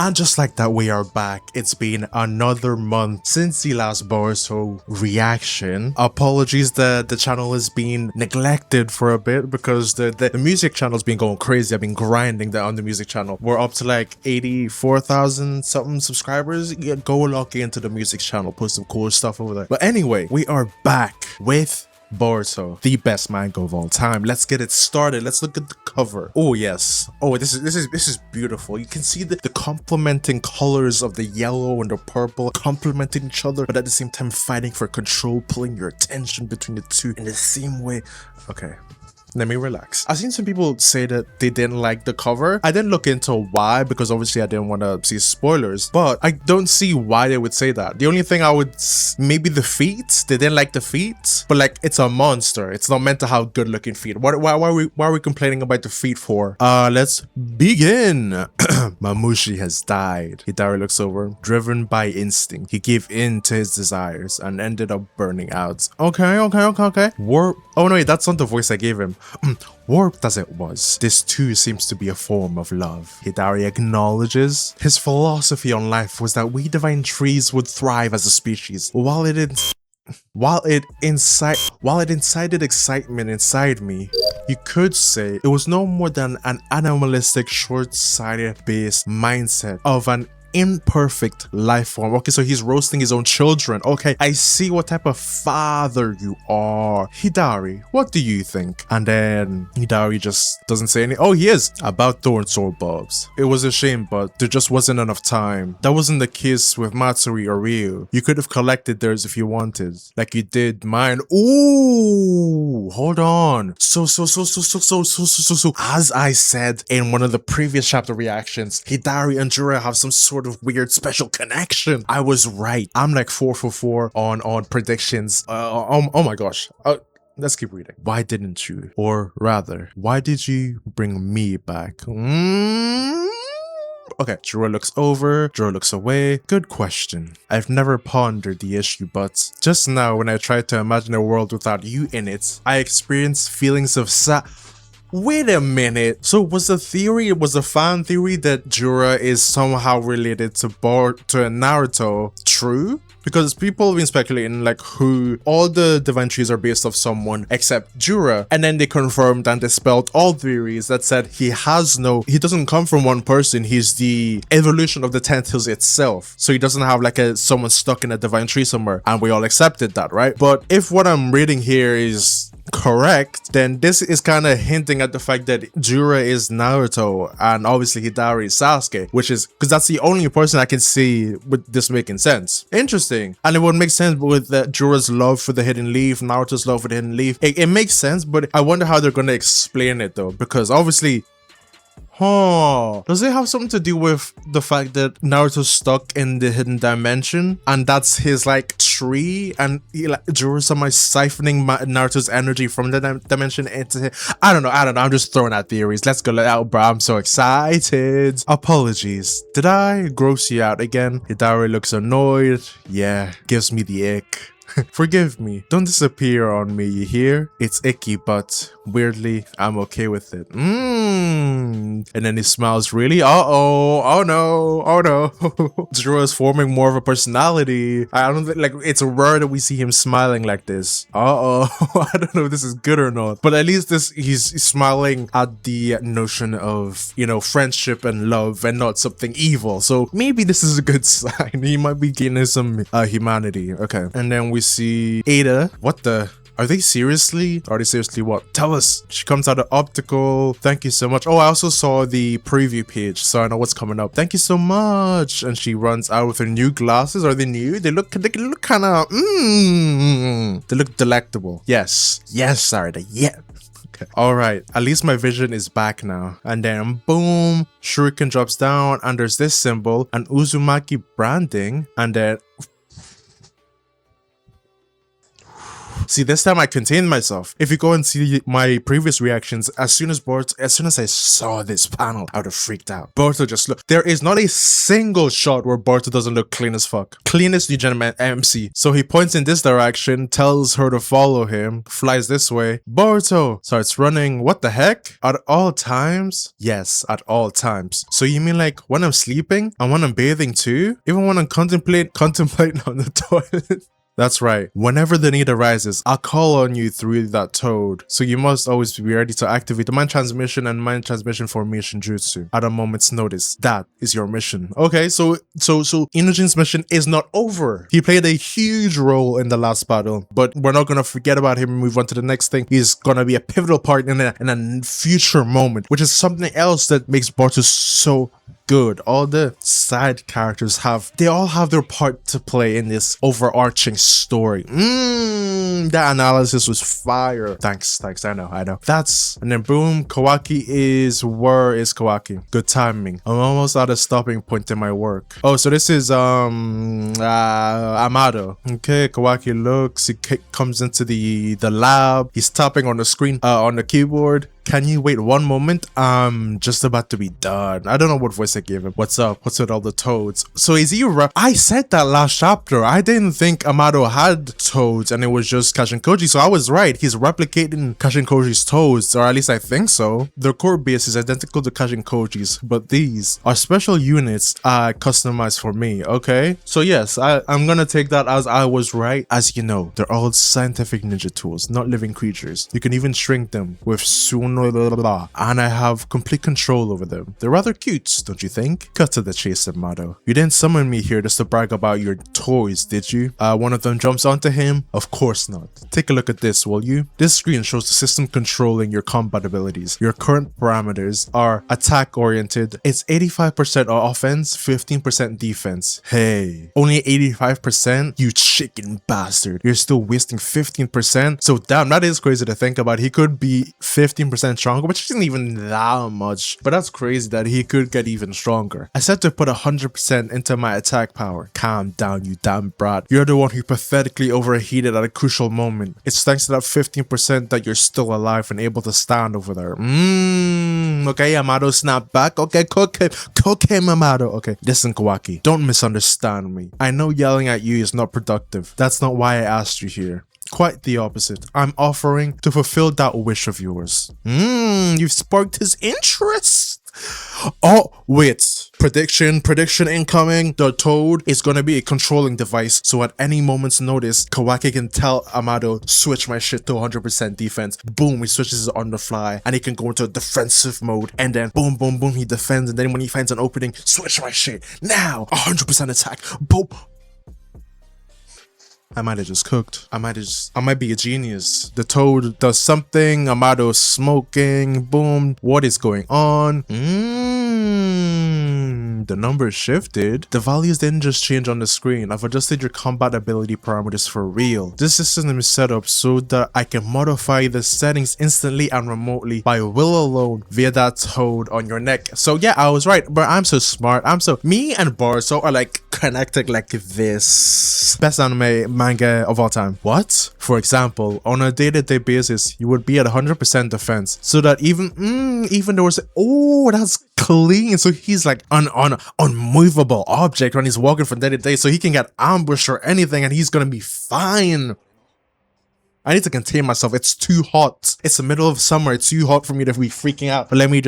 And just like that, we are back. It's been another month since the last Boruto reaction. Apologies that the channel has been neglected for a bit because the music channel's been going crazy. I've been grinding on the music channel. We're up to like 84,000 something subscribers. Yeah, go log into the music channel, put some cool stuff over there. But anyway, we are back with Boruto, the best manga of all time. Let's get it started. Let's look at the cover. Oh yes. Oh, this is beautiful. You can see the complementing colors of the yellow and the purple complementing each other, but at the same time fighting for control, pulling your attention between the two in the same way. Okay. Let me relax. I've seen some people say that they didn't like the cover. I didn't look into why because obviously I didn't want to see spoilers, but I don't see why they would say that. The only thing I would, maybe the feet. They didn't like the feet, but like it's a monster. It's not meant to have good looking feet. Why are we complaining about the feet for? Let's begin. Mamushi has died. Hidari looks over. Driven by instinct, he gave in to his desires and ended up burning out. Okay. Warp. Oh no, wait, that's not the voice I gave him. Warped as it was, this too seems to be a form of love. Hidari acknowledges his philosophy on life was that we divine trees would thrive as a species. While it incited excitement inside me, you could say it was no more than an animalistic, short-sighted based mindset of an imperfect life form. Okay, so he's roasting his own children. Okay, I see what type of father you are. Hidari, what do you think? And then Hidari just doesn't say anything. Oh, he is. About thorn sword bulbs. It was a shame, but there just wasn't enough time. That wasn't the case with Matsuri or Ryu. You could have collected theirs if you wanted, like you did mine. Ooh, hold on. So, as I said in one of the previous chapter reactions, Hidari and Jura have some sort of weird special connection. I was right. I'm like 4 for 4 on predictions. Oh my gosh. Let's keep reading. Why didn't you? Or rather, why did you bring me back? Okay, Jura looks over, Jura looks away. Good question. I've never pondered the issue, but just now when I tried to imagine a world without you in it, I experienced feelings of Wait a minute. So was a fan theory that Jura is somehow related to Naruto true? Because people have been speculating like who all the divine trees are based off someone except Jura, and then they confirmed and dispelled all theories that said he doesn't come from one person, he's the evolution of the 10th Hills itself. So he doesn't have like someone stuck in a divine tree somewhere, and we all accepted that, right? But if what I'm reading here is correct, then this is kind of hinting at the fact that Jura is Naruto and obviously Hidari is Sasuke, which is because that's the only person I can see with this making sense. Interesting. And it would make sense with Jura's love for the hidden leaf, Naruto's love for the hidden leaf. It makes sense, but I wonder how they're going to explain it though, because obviously does it have something to do with the fact that Naruto's stuck in the hidden dimension and that's his like tree, and Jura somehow siphoning Naruto's energy from the dimension into him? I don't know. I'm just throwing out theories. Let's go out, bro. I'm so excited. Apologies. Did I gross you out again? Hidari looks annoyed. Yeah, gives me the ick. Forgive me. Don't disappear on me, you hear? It's icky, but weirdly, I'm okay with it. And then he smiles really. Oh no. Jura's forming more of a personality. I don't think, like, it's rare that we see him smiling like this. I don't know if this is good or not, but at least he's smiling at the notion of, you know, friendship and love and not something evil. So maybe this is a good sign. He might be gaining some humanity. Okay. And then we see Ada. What the? Are they seriously what? Tell us. She comes out of optical. Thank you so much. Oh, I also saw the preview page, so I know what's coming up. Thank you so much. And she runs out with her new glasses. Are they new? They look kind of, they look delectable. Yes, Sarada. Yeah. Okay. All right. At least my vision is back now. And then boom, Shuriken drops down and there's this symbol and Uzumaki branding, and then See, this time I contained myself. If you go and see my previous reactions, as soon as I saw this panel, I would have freaked out. Boruto just look. There is not a single shot where Boruto doesn't look clean as fuck. Cleanest new gentleman MC. So he points in this direction, tells her to follow him, flies this way. Boruto starts running. What the heck? At all times? Yes, at all times. So you mean like when I'm sleeping and when I'm bathing too? Even when I'm contemplating on the toilet? That's right. Whenever the need arises, I'll call on you through that toad. So you must always be ready to activate the mind transmission and mind transmission formation jutsu at a moment's notice. That is your mission. Okay, so Inojin's mission is not over. He played a huge role in the last battle, but we're not gonna forget about him and move on to the next thing. He's gonna be a pivotal part in a future moment, which is something else that makes Boruto so good. All the side characters they all have their part to play in this overarching story. That analysis was fire. Thanks. I know. And then boom, Kawaki where is Kawaki? Good timing. I'm almost at a stopping point in my work. Oh, so this is Amado. Okay, Kawaki looks, he comes into the lab. He's tapping on the screen, on the keyboard. Can you wait one moment? I'm just about to be done. I don't know what voice I gave him. What's up? What's with all the toads? So is he I said that last chapter. I didn't think Amado had toads and it was just Kashin Koji. So I was right. He's replicating Kashin Koji's toads, or at least I think so. Their core base is identical to Kashin Koji's, but these are special units customized for me. Okay? So yes, I'm gonna take that as I was right. As you know, they're all scientific ninja tools, not living creatures. You can even shrink them with Suno, and I have complete control over them. They're rather cute, don't you think? Cut to the chase, Amado. You didn't summon me here just to brag about your toys, did you? One of them jumps onto him? Of course not. Take a look at this, will you? This screen shows the system controlling your combat abilities. Your current parameters are attack oriented. It's 85% offense, 15% defense. Hey, only 85%? You chicken bastard. You're still wasting 15%? So damn, that is crazy to think about. He could be 15% stronger, which isn't even that much, but that's crazy that he could get even stronger. I said to put 100% into my attack power. Calm down, you damn brat. You're the one who pathetically overheated at a crucial moment. It's thanks to that 15% that you're still alive and able to stand over there. Okay, Amado, snap back. Okay, cook him, Amado. Okay, listen, Kawaki, don't misunderstand me. I know yelling at you is not productive. That's not why I asked you here. Quite the opposite. I'm offering to fulfill that wish of yours. You've sparked his interest. Oh, wait. Prediction incoming. The toad is gonna be a controlling device, so at any moment's notice, Kawaki can tell Amado, switch my shit to 100% defense. Boom, he switches it on the fly, and he can go into defensive mode, and then boom, he defends, and then when he finds an opening, switch my shit. Now, 100% attack. Boom. I might have just cooked. I might be a genius. The toad does something. Amado's smoking. Boom. What is going on? The numbers shifted. The values didn't just change on the screen. I've adjusted your combat ability parameters for real. This system is set up so that I can modify the settings instantly and remotely by will alone via that toad on your neck. So yeah, I was right, but I'm so smart. Me and Boruto are like connected like this. Best anime manga of all time. What? For example, on a day-to-day basis, you would be at 100% defense, so that even there was that's clean. So he's like an unmovable object when he's walking from day to day, so he can get ambushed or anything and he's gonna be fine. I need to contain myself. It's too hot. It's the middle of summer. It's too hot for me to be freaking out. But let me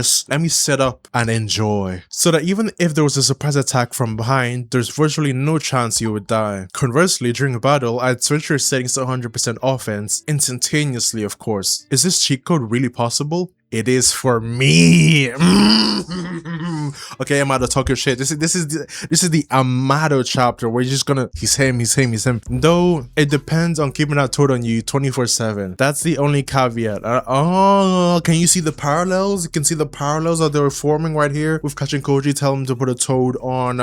sit up and enjoy. So that even if there was a surprise attack from behind, there's virtually no chance you would die. Conversely, during a battle, I'd switch your settings to 100% offense instantaneously, of course. Is this cheat code really possible? It is for me. Okay, Amado, talk your shit. This is the Amado chapter where you're just gonna he's him. Though it depends on keeping that toad on you 24/7. That's the only caveat. Can you see the parallels? You can see the parallels that they're forming right here with Kashin Koji telling him to put a toad on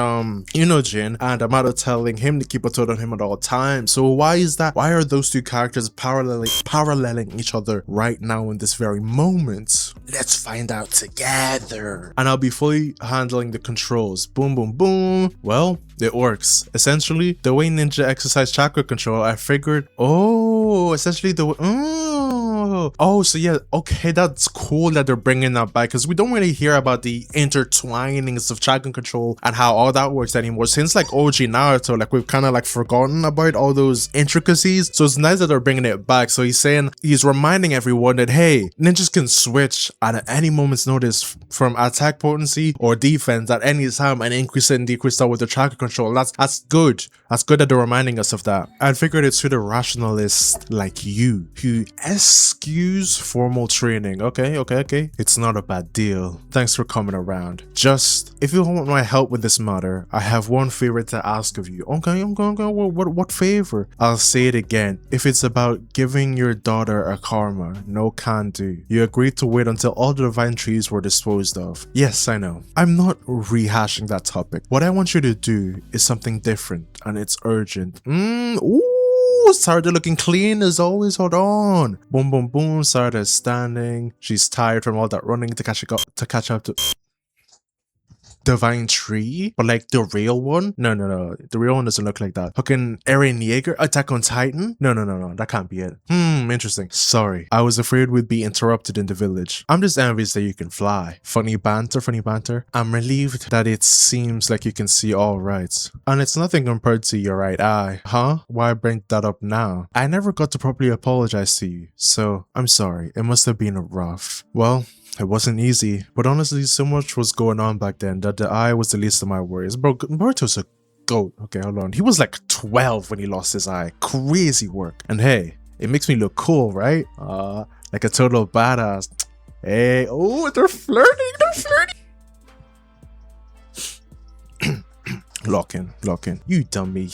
Inojin, and Amado telling him to keep a toad on him at all times. So why is that? Why are those two characters paralleling each other right now in this very moment? out. Let's find out together. And I'll be fully handling the controls. Boom, boom, boom. Well, it works. Essentially, the way ninja exercise chakra control, I figured, essentially the way, so yeah, okay, that's cool that they're bringing that back, because we don't really hear about the intertwinings of chakra control and how all that works anymore. Since like OG Naruto, like we've kind of like forgotten about all those intricacies. So it's nice that they're bringing it back. So he's reminding everyone that, hey, ninjas can switch at any moment's notice from attack potency or defense at any time and increase it and decrease that with the chakra control. That's good. That's good that they're reminding us of that. I figured it's to the rationalist like you who excuse formal training. Okay. It's not a bad deal. Thanks for coming around. Just, if you want my help with this matter, I have one favor to ask of you. Okay, I'm going. What favor? I'll say it again. If it's about giving your daughter a karma, no can do. You agreed to wait until all the divine trees were disposed of. Yes, I know. I'm not rehashing that topic. What I want you to do is something different, and it's urgent. Sarada looking clean as always. Hold on. Boom, boom, boom. Sarada is standing. She's tired from all that running to catch up to divine tree, but like the real one. No, the real one doesn't look like that. Fucking Eren Yeager, Attack on Titan. No, that can't be it. Interesting. Sorry, I was afraid we'd be interrupted in the village. I'm just envious that you can fly. Funny banter. I'm relieved that it seems like you can see all right, and it's nothing compared to your right eye. Huh? Why bring that up now? I never got to properly apologize to you, so I'm sorry. It must have been rough. Well, it wasn't easy, but honestly, so much was going on back then that the eye was the least of my worries. Bro, Boruto's a goat. Okay, hold on. He was like 12 when he lost his eye. Crazy work. And hey, it makes me look cool, right? Like a total badass. Hey, they're flirting. Lock in. You dummy.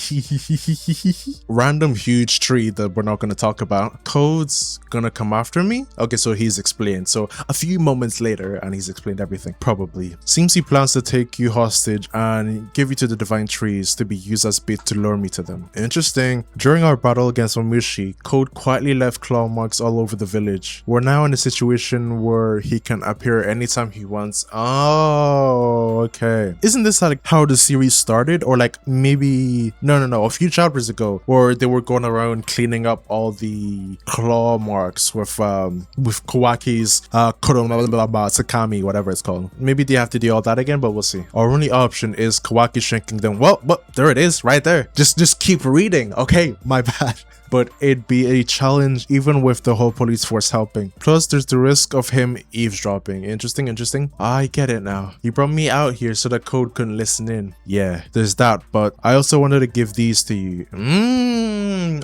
Random huge tree that we're not going to talk about. Code's gonna come after me? Okay, so he's explained. So a few moments later, and he's explained everything. Probably. Seems he plans to take you hostage and give you to the divine trees to be used as bait to lure me to them. Interesting. During our battle against Mamushi, Code quietly left claw marks all over the village. We're now in a situation where he can appear anytime he wants. Oh, okay. Isn't this like how the series started? Or like maybe no, a few chapters ago, where they were going around cleaning up all the claw marks with Kawaki's Sakami, whatever it's called. Maybe they have to do all that again, but we'll see. Our only option is Kawaki shrinking them. Well, there it is, right there. Just keep reading. Okay, my bad. But it'd be a challenge even with the whole police force helping. Plus, there's the risk of him eavesdropping. Interesting. I get it now. He brought me out here so that Code couldn't listen in. Yeah, there's that, but I also wanted to give these to you.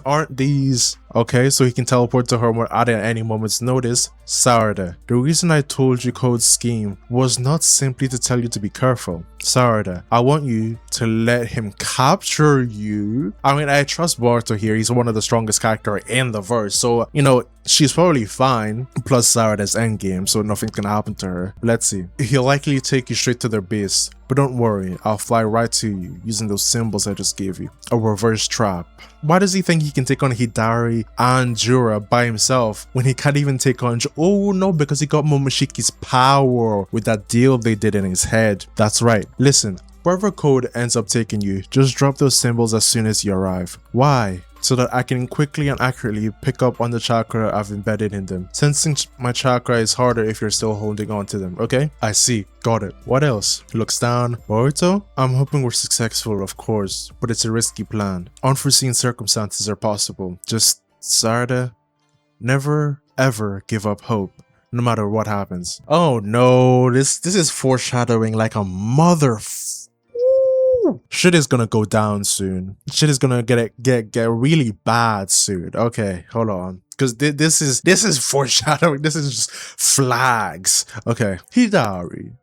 Aren't these... Okay, so he can teleport to her at any moment's notice. Sarada, the reason I told you Code's scheme was not simply to tell you to be careful. Sarada, I want you to let him capture you. I mean, I trust Boruto here. He's one of the strongest characters in the verse. So, you know, she's probably fine. Plus Sarada's endgame, so nothing's gonna happen to her. Let's see. He'll likely take you straight to their base. But don't worry, I'll fly right to you using those symbols I just gave you. A reverse trap. Why does he think he can take on Hidari and Jura by himself when he can't even take on Oh no, because he got Momoshiki's power with that deal they did in his head. That's right. Listen, wherever Code ends up taking you, just drop those symbols as soon as you arrive. Why? So that I can quickly and accurately pick up on the chakra I've embedded in them. Sensing my chakra is harder if you're still holding on to them, okay? I see. Got it. What else? He looks down. Boruto? I'm hoping we're successful, of course, but it's a risky plan. Unforeseen circumstances are possible. Just, Sarada, never ever give up hope, no matter what happens. Oh no, this is foreshadowing like a mother. Shit is gonna go down soon. Shit is gonna get really bad soon. Okay, hold on. Because this is foreshadowing. This is just flags. Okay. Hidari,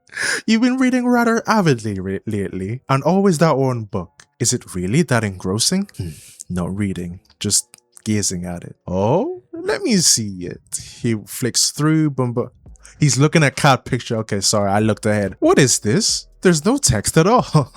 you've been reading rather avidly lately, and always that one book. Is it really that engrossing? Not reading, just gazing at it. Oh, let me see it. He flicks through, he's looking at cat picture. Okay, sorry, I looked ahead. What is this? There's no text at all.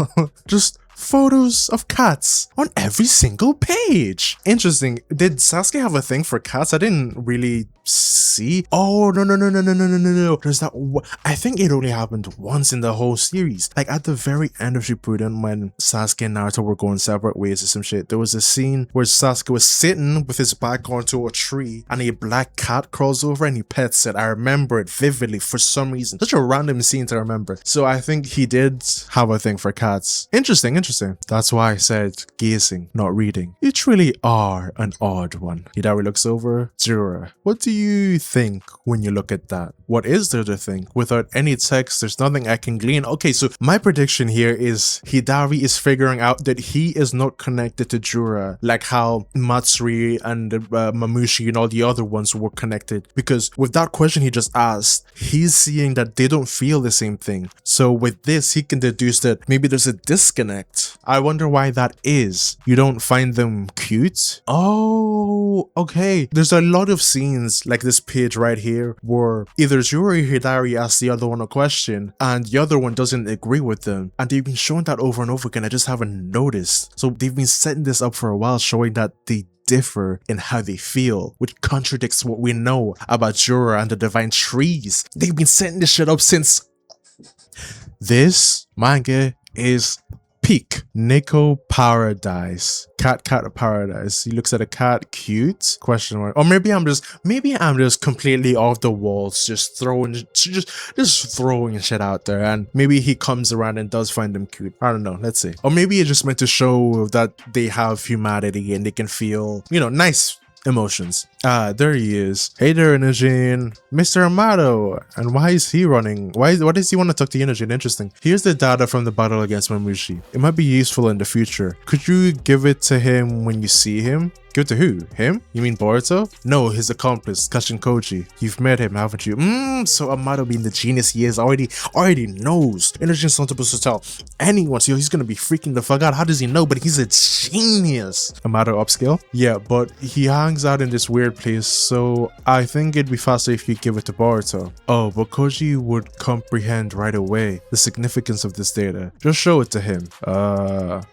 Just photos of cats on every single page. Interesting. Did Sasuke have a thing for cats? I didn't really see. Oh, no. There's that. I think it only happened once in the whole series. Like at the very end of Shippuden, when Sasuke and Naruto were going separate ways or some shit, there was a scene where Sasuke was sitting with his back onto a tree and a black cat crawls over and he pets it. I remember it vividly for some reason. Such a random scene to remember. So I think he did have a thing for cats. Interesting. That's why I said gazing, not reading. You truly are an odd one. Hidari looks over. Jura, what do you think when you look at that? What is there to think? Without any text, there's nothing I can glean. Okay, so my prediction here is Hidari is figuring out that he is not connected to Jura, like how Matsuri and Mamushi and all the other ones were connected. Because with that question he just asked, he's seeing that they don't feel the same thing. So with this, he can deduce that maybe there's a disconnect. I wonder why that is. You don't find them cute? Oh, okay. There's a lot of scenes like this page right here where either Jura or Hidari asks the other one a question and the other one doesn't agree with them. And they've been showing that over and over again. I just haven't noticed. So they've been setting this up for a while, showing that they differ in how they feel, which contradicts what we know about Jura and the divine trees. They've been setting this shit up since... This manga is peak. Neko Paradise. Cat Paradise. He looks at a cat, cute? Question mark. Or maybe I'm just completely off the walls, just throwing shit out there, and maybe he comes around and does find them cute. I don't know. Let's see. Or maybe it's just meant to show that they have humanity and they can feel, you know, nice emotions. Ah, there he is. Hey there, Inujin. Mr. Amato. And why is he running? Why does he want to talk to Inujin? Interesting. Here's the data from the battle against Mamushi. It might be useful in the future. Could you give it to him when you see him? Give it to who? Him? You mean Boruto? No, his accomplice, Kashin Koji. You've met him, haven't you? So Amato, being the genius he is, already knows. Inujin's not supposed to tell anyone, so he's gonna be freaking the fuck out. How does he know? But he's a genius. Amato upscale? Yeah, but he hangs out in this weird place, so I think it'd be faster if you give it to Boruto. Oh, but Koji would comprehend right away the significance of this data. Just show it to him.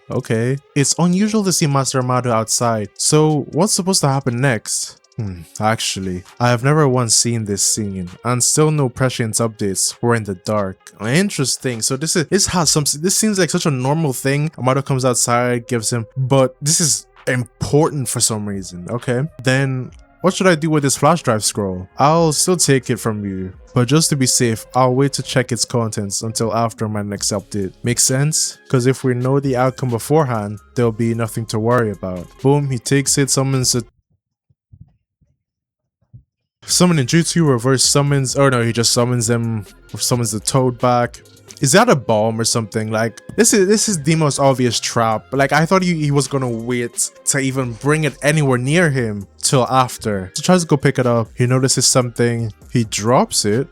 Okay. It's unusual to see Master Amato outside, so what's supposed to happen next? Actually, I have never once seen this scene, and still no prescience updates. We're in the dark. Interesting. So this seems like such a normal thing. Amato comes outside, gives him, but this is important for some reason. Okay, then what should I do with this flash drive scroll? I'll still take it from you, but just to be safe, I'll wait to check its contents until after my next update. Makes sense? Because if we know the outcome beforehand, there'll be nothing to worry about. Boom, he takes it, summons a summon Jutsu, reverse summons, or no, he just summons them, or summons the toad back. Is that a bomb or something? Like, this is the most obvious trap. Like, I thought he was gonna wait to even bring it anywhere near him till after. So tries to go pick it up. He notices something. He drops it.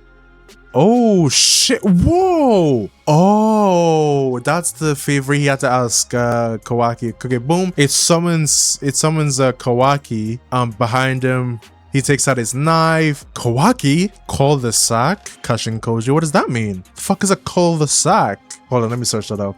Oh shit! Whoa! Oh, that's the favor he had to ask Kawaki. Okay, boom! It summons Kawaki. Behind him. He takes out his knife. Kawaki? Call the sack? Kashin Koji? What does that mean? The fuck is a call the sack? Hold on, let me search that up.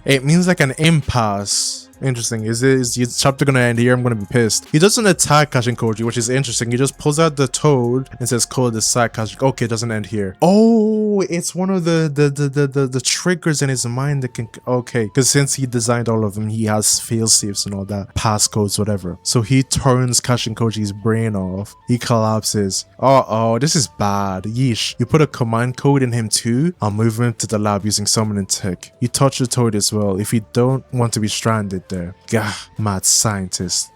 It means like an impasse. Interesting. Is your chapter gonna end here? I'm gonna be pissed. He doesn't attack Kashin Koji, which is interesting. He just pulls out the toad and says, "Call the sack, Kashin." Okay, it doesn't end here. Oh, it's one of the triggers in his mind that can. Okay, because since he designed all of them, he has fail safes and all that, passcodes, whatever. So he turns Kashin Koji's brain off. He collapses. Oh, this is bad. Yeesh. You put a command code in him too. I'll move him to the lab using summoning tech. You touch the toad as well if you don't want to be stranded there. Gah, mad scientist.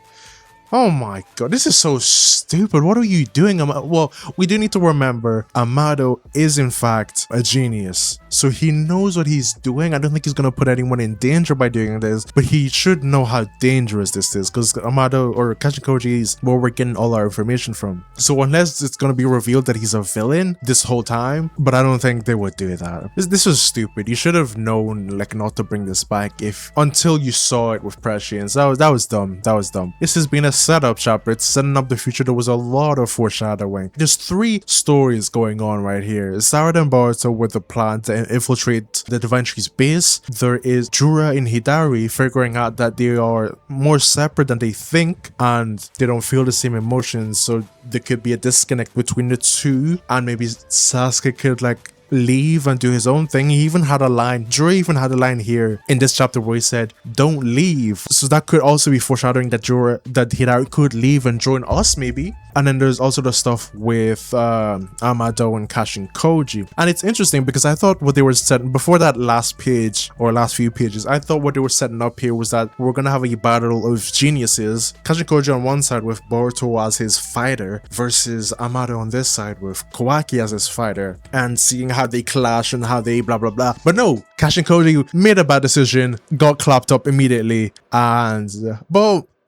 Oh my god, this is so stupid. What are you doing? Well, we do need to remember Amato is in fact a genius. So he knows what he's doing. I don't think he's going to put anyone in danger by doing this, but he should know how dangerous this is because Amato or Kashin Koji is where we're getting all our information from. So unless it's going to be revealed that he's a villain this whole time, but I don't think they would do that. This was stupid. You should have known like not to bring this back until you saw it with prescience. That was dumb. That was dumb. This has been a setup chapter. It's setting up the future. There was a lot of foreshadowing. There's 3 stories going on right here. Sarada and Boruto with the plan to infiltrate the Divine Tree's base. There is Jura and Hidari figuring out that they are more separate than they think and they don't feel the same emotions, so there could be a disconnect between the two, and maybe Sasuke could like leave and do his own thing. He even had a line, Jura even had a line here in this chapter where he said, "Don't leave." So that could also be foreshadowing that Hidari could leave and join us maybe. And then there's also the stuff with Amado and Kashin Koji. And it's interesting because I thought what they were setting before that last page or last few pages, I thought what they were setting up here was that we're gonna have a battle of geniuses. Kashin Koji on one side with Boruto as his fighter versus Amado on this side with Kawaki as his fighter, and seeing how they clash and how they blah blah blah. But no, Kashin Koji made a bad decision, got clapped up immediately, and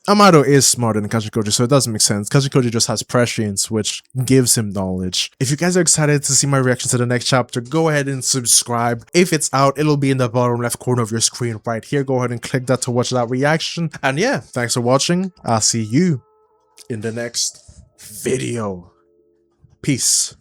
Amado is smarter than Kashin Koji, so it doesn't make sense. Kashin Koji just has prescience, which gives him knowledge. If you guys are excited to see my reaction to the next chapter, go ahead and subscribe. If it's out, it'll be in the bottom left corner of your screen right here. Go ahead and click that to watch that reaction. And yeah, thanks for watching. I'll see you in the next video. Peace.